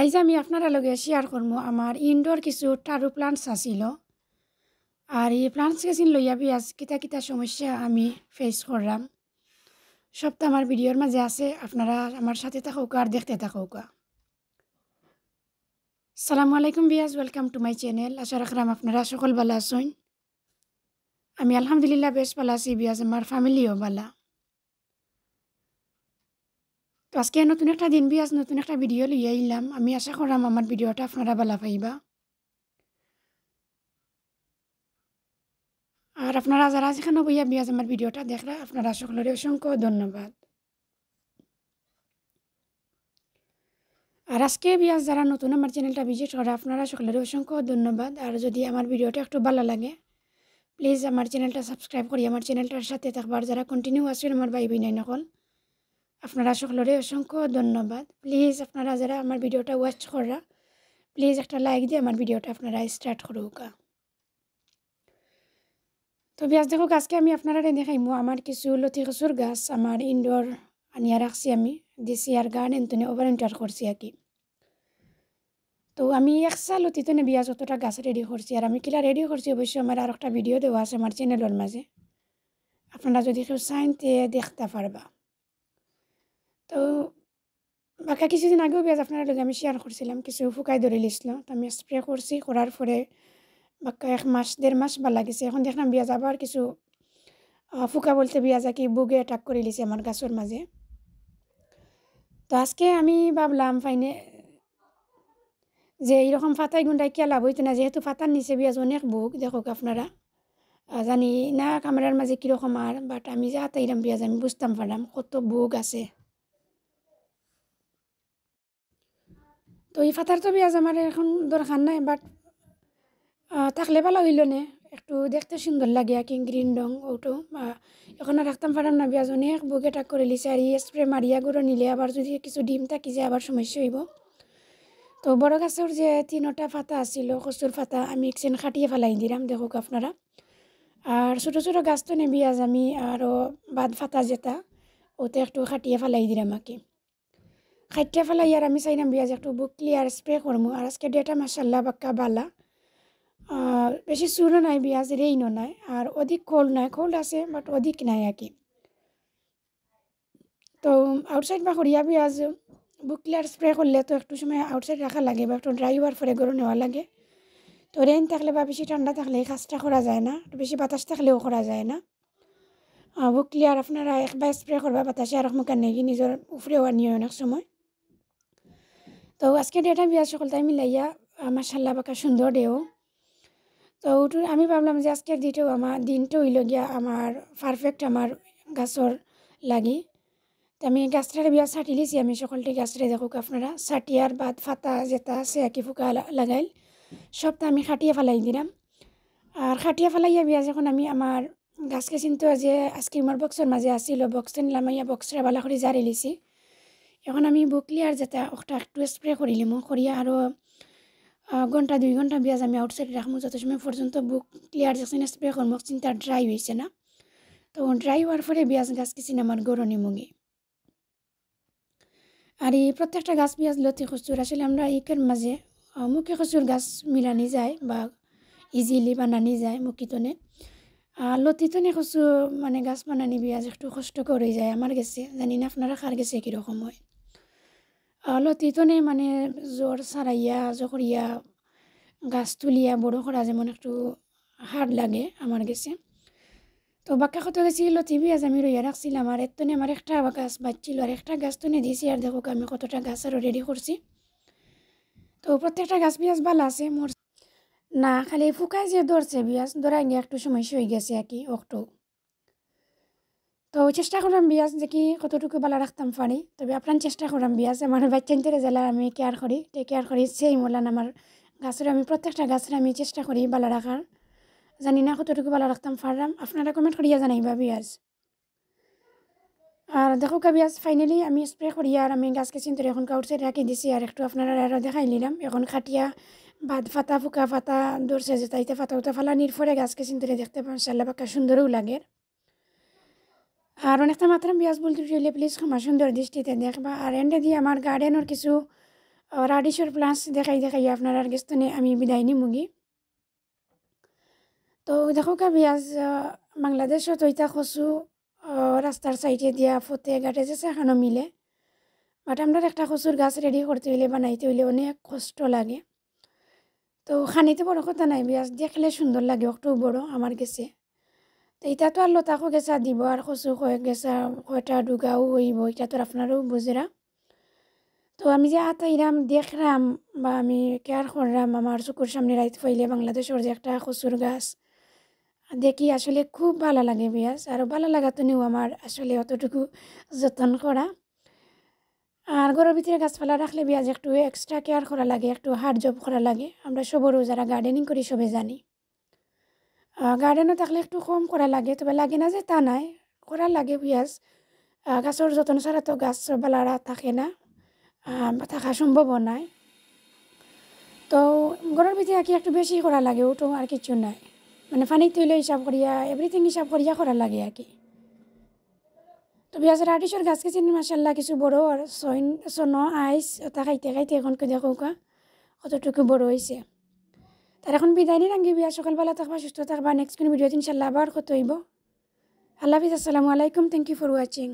আইজ আমি আপনারা লগে শেয়ার করবো আমার ইনডোর কিছু টারু প্লান্টস আছিল। আর এই প্লান্টস গেছিন লইয়া আজ কিতা কিতা সমস্যা আমি ফেস করলাম সবটা আমার ভিডিওর মাঝে আছে। আপনারা আমার সাথে থাকুক আর দেখতে থাকুক। আসসালামু আলাইকুম বিয়াজ, ওয়েলকাম টু মাই চ্যানেল। আশা রাখলাম আপনারা সকল ভালো আছেন। আমি আলহামদুলিল্লাহ বেশ ভালো আছি বিয়াজ, আমার ফ্যামিলিও ভালো। তো আজকে নতুন একটা দিন বিয়াজ, নতুন একটা ভিডিও লইয়া আইলাম। আমি আশা করলাম আমার ভিডিওটা আপনারা ভালো পাইবা। আর আপনারা যারা যেখানে বইয়া বিয়াজ আমার ভিডিওটা দেখরা, আপনারা সকলের অসংখ্য ধন্যবাদ। আর আজকে বিয়াজ যারা নতুন আমার চ্যানেলটা ভিজিট করে, আপনারা সকলের অসংখ্য ধন্যবাদ। আর যদি আমার ভিডিওটা একটু ভালো লাগে প্লিজ আমার চ্যানেলটা সাবস্ক্রাইব করি আমার চ্যানেলটার সাথে থাকবার। যারা কন্টিনিউ আছেন আমার ভাই বোন নকল, আপনারা সকলের অসংখ্য ধন্যবাদ। প্লিজ আপনারা যারা আমার ভিডিওটা ওয়াচ করা, প্লিজ একটা লাইক দিয়ে আমার ভিডিওটা আপনারা স্টার্ট করুক। তো বিয়াজ দেখো, আজকে আমি আপনারা দেখাইমু আমার কিছু লতি কচুর গাছ আমার ইনডোর আনিয়া রাখছি। আমি দিছি আর গার্ডেন তুনে ওভার উইন্টার করছি আর কি। তো আমি একসা লতি তুনে বিয়াজ যতটা গাছ রেডি করছি। আর আমি কিলা রেডি করছি অবশ্যই আমার আর একটা ভিডিও দেওয়া আছে আমার চ্যানেলের মাঝে, আপনারা যদি কেউ চাইন তে দেখতে পারবা। তো বাকি কিছুদিন আগেও বিয়াজ আপনারা লগে আমি শেয়ার করছিলাম, কিছু ফুকাই ধরে লিছিল। তো আমি স্প্রে করছি, করার পরে বাক্কা 1 মাস 1.5 মাস ভাল লাগিছে। এখন দেখলাম বিয়াজ আবার কিছু ফুকা বলতে বিয়াজ কি বুগে অ্যাটাক করে লিছে আমার গাছের মাঝে। তো আজকে আমি ভাবলাম ফাইনে যে এইরকম ফাতাই গুন্ডাই কে লাভ হইতো না, যেহেতু ফাতার নিচে বিয়াজ অনেক বুক দেখুক আপনারা। জানি না ক্যামেরার মাঝে কীরকম আর, বাট আমি যা তাইরাম বিয়াজ আমি বুঝতাম পারলাম কত বুক আছে। তো এই ফাতার তো বিয়াজ আমার এখন দরকার নাই, বাট থাকলে ভালো হইল না, একটু দেখতে সুন্দর লাগে আর কি গ্রিন রং ওটো। এখন আর রাখতাম পারাম না, বিয়াজ অনেক বুক অ্যাটাক করে লিছে। আর এই স্প্রে মারিয়া গুঁড়ো নিলে আবার যদি কিছু ডিম থাকি যায় আবার সমস্যা হইব। তো বড় গাছের যে 3টা ফাতা আছিল কচুর ফাতা, আমি একদিন খাটিয়ে ফেলাই দিলাম দেখুক আপনারা। আর ছোটো ছোটো গাছ তো নেবি আজ আমি আরও বাদ ফাতা যেটা ওতে একটু খাটিয়ে ফেলাই দিলাম আর কি। খাটিয়ে ফেলাই আর আমি চাইলাম বিয়াজ একটু বুক ক্লিয়ার স্প্রে করবো। আর আজকে ডেটা মাসাল্লাহ বাক্কা বালা, বেশি চুরও নাই বিয়াজ, রেইনও নাই, আর অধিক কোল্ড নাই, কোল্ড আছে বাট অধিক নাই আর কি। তো আউটসাইড বা করিয়া বিয়াজ বুক ক্লিয়ার স্প্রে করলে তো একটু সময় আউটসাইড রাখা লাগে বা একটু ড্রাই হওয়ার পরে গরম নেওয়া লাগে। তো রেইন থাকলে বা বেশি ঠান্ডা থাকলে এই কাজটা করা যায় না, বেশি বাতাস থাকলেও করা যায় না। বুক ক্লিয়ার আপনারা একবার স্প্রে করবা বাতাসে আর মুখে নেগি নিজের উপরেও নিয়ে অনেক সময়। তো আজকে ডেটা বিয়াজ সকলটাই মিলাইয়া মাশাল্লাহ বাঁকা সুন্দর দেও। তো ওটু আমি ভাবলাম যে আজকের দিনটা হইল গিয়া আমার পারফেক্ট আমার গাছর লাগি। তো আমি গাছটারে বিয়া ছাটি লিছি, আমি সকলটি গাছটারে দেখুক আপনারা ছাটিয়ার বাদ ফাতা যেটা আছে একই ফুকা লাগাইল সবটা আমি খাটিয়ে ফেলাই দিলাম। আর খাটিয়ে ফেলাইয়া বিয়া যখন আমি আমার গাছকে চিনতে যে আইসক্রিমের বক্সের মাঝে আসছিল, বক্সটা নিলাম, ইয়া বক্সটা ভালো করে জারি লিছি। এখন আমি বুক ক্লিয়ার যেটা ওটা একটু স্প্রে করিলিম, করিয়া আরও ঘন্টা 2 ঘন্টা বিয়াজ আমি আউটসাইডে রাখবো, যত সময় পর্যন্ত বুক ক্লিয়ার যখন স্প্রে করবো চিন্তা ড্রাই হয়েছে না। তো ড্রাই হওয়ার পরে বিয়াজ গাছ কিছু আমার গরনি মুগি। আর এই প্রত্যেকটা গাছ বিয়াজ লতি কচুর আসলে আমরা ইকের মাঝে মুখে কচুর গাছ মিলানি যায় বা ইজিলি বানানি যায় মুখিতনে। লতিতনে কচু মানে গাছ বানানি বিয়াজ একটু কষ্ট করে যায় আমার গেছে, জানি না আপনারা কার গেছে কীরকম হয়। লতিতনে মানে জোর সারাইয়া জকরিয়া গাছ তুলিয়া বড় করা যেমন একটু হার্ড লাগে আমার গেছে। তো বাক্কা কত গেছি লতি বিয়াজ আমি রইয়া রাখছিলাম। আর এতনে আমার একটা গাছ বাঁচছিল আর একটা গাছ তো নিয়ে দিয়েছি। আর দেখো আমি কতটা গাছ আরও রেডি করছি। তো প্রত্যেকটা গাছ বিয়াজ ভালো আছে মোর না, খালি ফুকায় যে ধরছে বিয়াজ ধরাই গিয়ে একটু সমস্যা হয়ে গেছে আর কি একটু। তো চেষ্টা করলাম বিয়াজ দেখি কতটুকু ভালো রাখতাম পারি। তবে আপনার চেষ্টা করলাম বিয়াজ আমার বাচ্চান্তরে জেলা আমি কেয়ার করি, টেক কেয়ার করি সেই মোলান আমার গাছের আমি প্রত্যেকটা গাছের আমি চেষ্টা করি ভালো রাখার। জানি না কতটুকু ভালো রাখতাম পারলাম, আপনারা কমেন্ট করিয়া জানাইবা বিয়াজ। আর দেখো বিয়াজ ফাইনালি আমি স্প্রে করি আর আমি গাছকে চিন্তা এখন আউটসাইড রাখি দিছি। আর একটু আপনারা আরও দেখাই নিলাম এখন খাটিয়া বাদ ফাতা ফুকা ফাতা ধরছে যে তাইতে ফাতা উতা ফালানির পরে গাছকে চিন্তা দেখতে মাশাআল্লাহ বাক্কা সুন্দরও লাগে। আর অনেকটা মাত্রা বিয়াজ বলতে চাইলে প্লিজ আমার সুন্দর দৃষ্টিতে দেখবা। আর এন্ডে দিয়ে আমার গার্ডেনের কিছু রাডিশর প্লাস দেখাই দেখাই আপনার আর গেস্তনে আমি বিদায় নিমুগি। তো দেখো কা বিয়াজ বাংলাদেশত ওইটা কচু রাস্তার সাইডে দিয়া ফতে গাটে যে সেখানো মিলে, বাট আমরা একটা কচুর গাছ রেডি করতে হইলে বানাইতে হইলে অনেক কষ্ট লাগে। তো খানিতে বড় কথা নাই, বিয়াজ দেখলে সুন্দর লাগে, একটু বড় আমার গেছে। তো এটা তো আর লতাকো গেছা দিব আর কচু কয়েক গেছা কয়টা ডুগাও হইব, এটা তো আপনারও বুঝেরা। তো আমি যে আতাইরাম দেখলাম বা আমি কেয়ার করলাম আমার চকুর সামনে রাইতে পাইলে বাংলাদেশের যে একটা কচুর গাছ দেখি আসলে খুব ভালো লাগে বিয়াজ। আর ভালো লাগাতো নিও আমার আসলে অতটুকু যত্ন করা। আর ঘরের ভিতরে গাছপালা রাখলে বিয়াজ একটু এক্সট্রা কেয়ার করা লাগে, একটু হার্ড জব করা লাগে। আমরা সবরও যারা গার্ডেনিং করি সবে জানি। গার্ডেনও থাকলে একটু কম করা লাগে, তবে লাগে না যে তা নাই, করা লাগে বিয়াজ। গাছের যত্ন ছাড়া তো গাছ বালারা থাকে না, থাকা সম্ভব নয়। তো ঘরের ভিতরে আর কি একটু বেশি করা লাগে, ওটো আর কিছু নাই, মানে পানি তৈল হিসাব করিয়া এভরিথিং হিসাব করিয়া করা লাগে আর কি। তো বিয়াজের আর্টিসের গাছ গেছে মাসাল্লাহ কিছু বড় আর সন আইস ওটা খাইতে খাইতে এখন দেখো কতটুকু বড় হয়েছে। তার এখন বিদায় নিয়ে রাঙ্গি বিয়া, সকালবেলা থাকবা, সুস্থ থাকবা। নেক্সট কোনো ভিডিওতে ইনশাল্লাহ আবার কত হইব। আল্লাহ হাফিজ, আসসালামু আলাইকুম, থ্যাংক ইউ ফর ওয়াচিং।